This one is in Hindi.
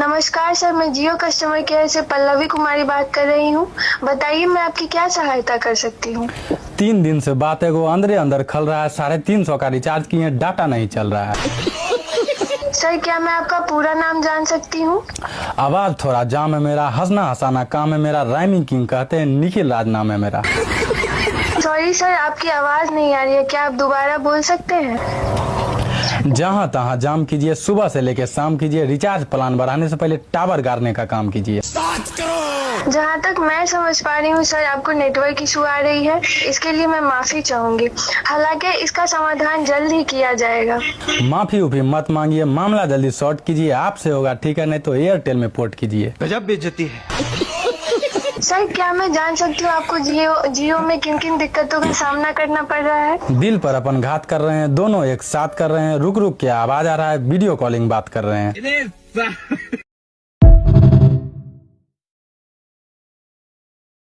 नमस्कार सर, मैं जियो कस्टमर केयर से पल्लवी कुमारी बात कर रही हूँ। बताइए मैं आपकी क्या सहायता कर सकती हूँ। 3 दिन से बात है वो अंदर अंदर खल रहा है। 350 का रिचार्ज किए, डाटा नहीं चल रहा है। सर क्या मैं आपका पूरा नाम जान सकती हूँ। आवाज थोड़ा जाम है मेरा, हंसना हंसाना काम है मेरा, राइमिंग किंग कहते हैं, निखिल राज नाम है मेरा। सॉरी सर, आपकी आवाज नहीं आ रही है, क्या आप दोबारा बोल सकते हैं। जहाँ तहाँ जाम कीजिए, सुबह से लेकर शाम कीजिए, रिचार्ज प्लान बढ़ाने से पहले टावर गाड़ने का काम कीजिए। जहाँ तक मैं समझ पा रही हूँ सर, आपको नेटवर्क इशू आ रही है, इसके लिए मैं माफी चाहूंगी। हालांकि इसका समाधान जल्द ही किया जाएगा। माफी उफी मत मांगिए, मामला जल्दी सॉर्ट कीजिए, आपसे होगा ठीक है, नहीं तो एयरटेल में पोर्ट कीजिए। गजब बेइज्जती है। सर क्या मैं जान सकती हूँ आपको जियो में किन किन दिक्कतों का सामना करना पड़ रहा है। दिल पर अपन घात कर रहे हैं, दोनों एक साथ कर रहे हैं, रुक रुक के आवाज आ रहा है, वीडियो कॉलिंग बात कर रहे हैं।